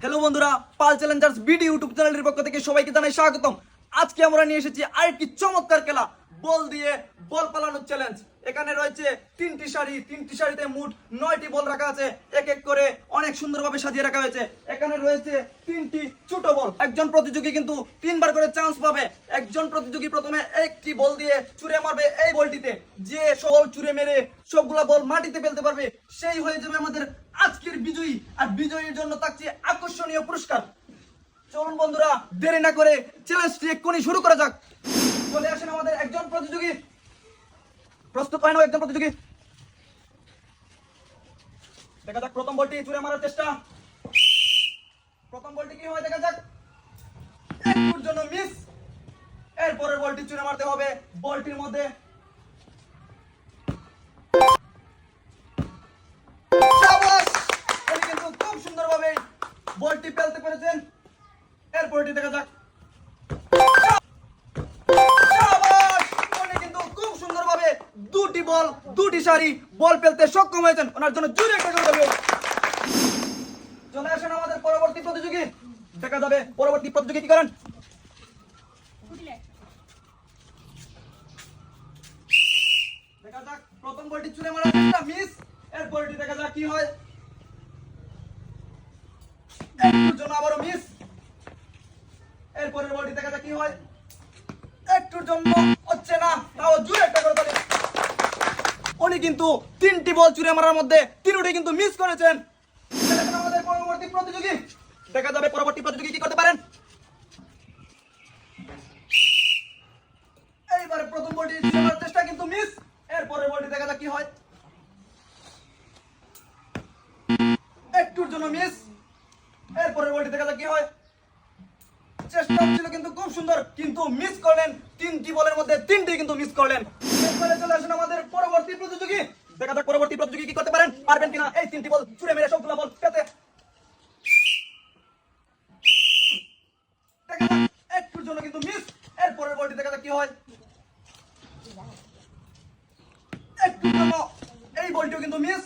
Hello বন্ধুরা, পাল Challengers BD YouTube চ্যানেলের পক্ষ থেকে সবাইকে জানাই স্বাগতম। আজকে আমরা নিয়ে এসেছি আরেকটি চমৎকার খেলা, বল দিয়ে বল পালানোর চ্যালেঞ্জ। এখানে রয়েছে তিনটি সারিতে মোট 9টি বল রাখা আছে, এক এক করে অনেক সুন্দরভাবে সাজিয়ে রাখা হয়েছে। এখানে রয়েছে তিনটি ছোট বল। একজন প্রতিযোগী কিন্তু 3বার করে চান্স পাবে। একজন প্রতিযোগী প্রথমে একটি বল দিয়ে ছুঁড়ে মারবে এই বলটিতে। যে বল ছুঁড়ে মেরে সবগুলা বল মাটিতে ফেলতে পারবে সেই হয়ে যাবে আমাদের আজকের বিজয়ী। আর বিজয়ীর জন্য থাকছে আকর্ষণীয় পুরস্কার। চলুন বন্ধুরা, দেরি না করে চ্যালেঞ্জটি এক্ষুনি শুরু করা যাক। চলে আসেন আমাদের একজন প্রতিযোগী। প্রস্তুত হয় না একজন প্রতিযোগী? দেখা যাক প্রথম বলটি ছুঁড়ে মারার চেষ্টা। প্রথম বলটি কি হয় দেখা যাক। একটুর জন্য মিস। এরপরের বলটি ছুঁড়ে মারতে হবে বলটির মধ্যে। শাবাশ! উনি কিন্তু খুব সুন্দরভাবে বলটি ফেলতে পেরেছেন। এরপরটি দেখা যাক। দুটি সারি বল ফেলতে সক্ষম হয়েছেন, ওনার জন্য জোরে একটা করে দেব। চলে আসেন আমাদের পরবর্তী প্রতিযোগী। দেখা যাবে পরবর্তী প্রতিযোগী কি করেন। দেখা যাক প্রথম বলটি ছুঁড়ে মারার চেষ্টা, মিস। এরপরটি দেখা যাক কি হয়। একটুর জন্য আবারও মিস। এরপরের বলটি দেখা যাক কি হয়। একটুর জন্য হচ্ছে না, তাও জোরে একটা করে দেব। উনি কিন্তু 3টি বল ছুঁড়ে মারার মধ্যে 3টি কিন্তু মিস করেছেন। আমাদের পরবর্তী প্রতিযোগী। দেখা যাবে পরবর্তী প্রতিযোগী কি করতে পারেন। এইবারে প্রথম বলটি ছুঁড়ে মারার চেষ্টা কিন্তু মিস। এরপরের বলটি দেখা যাক কি হয়। একটুর জন্য মিস। এরপরের বলটি দেখা যাক কি হয়। চেষ্টা ছিল কিন্তু খুব সুন্দর, কিন্তু মিস করলেন। 3টি বলের মধ্যে 3টি কিন্তু মিস করলেন। এরপরে চলে আসেন আমাদের পরবর্তী প্রতিযোগী। দেখা যাক পরবর্তী প্রতিযোগী কি করতে পারেন, পারবেন কিনা এই 3টি বল ছুঁড়ে মেরে সবগুলো বল পেতে। দেখা যাক একটুর জন্য কিন্তু মিস। এরপরের বলটি দেখা যাক কি হয়। একটুর জন্য এই বলটিও কিন্তু মিস।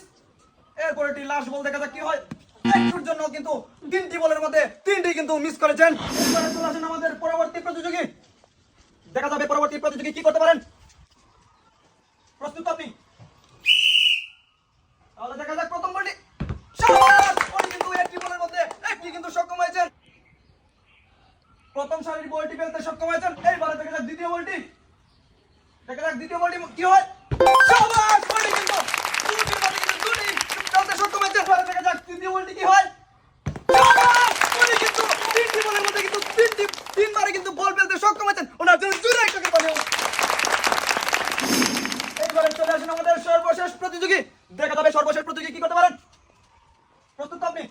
এরপরেরটি লাস্ট বল দেখা যাক কি হয়। একটুর জন্য কিন্তু 3টি বলের মধ্যে 3টি কিন্তু মিস করেছেন। এরপরে চলে আসেন আমাদের পরবর্তী প্রতিযোগী। দেখা যাবে পরবর্তী প্রতিযোগী কি করতে পারেন। প্রস্তুত আপনি? তাহলে দেখা যাক প্রথম বলটি। শাবাশ! উনি কিন্তু একটি বলের মধ্যে একটি কিন্তু সক্ষম হয়েছেন। প্রথম সারির বলটি ফেলতে সক্ষম হয়েছেন। এইবারে দেখা যাক দ্বিতীয় বলটি। দেখা যাক দ্বিতীয় বলটি কি হয়। শাবাশ! উনি কিন্তু দুটি ফেলতে সক্ষম হয়েছেন। এবারে দেখা যাক তৃতীয় বলটি কি হয়। শাবাশ! উনি কিন্তু 3টি বলের মধ্যে কিন্তু 3বারে কিন্তু বল ফেলতে সক্ষম হয়েছেন, ওনার জন্য জোরে একটা করে তালি। এইবারে চলে আসেন আমাদের সর্বশেষ প্রতিযোগী। দেখা যাবে সর্বশেষ প্রতিযোগী কি করতে পারেন। প্রস্তুত আপনি?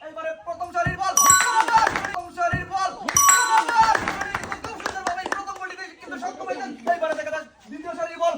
এইবারে প্রথম সারির বল। প্রথম সারির বল। খুব সুন্দরভাবে প্রথম বলটিতে কিন্তু সক্ষম হয়েছেন। এইবারে দেখা যাক দ্বিতীয় সারির বল।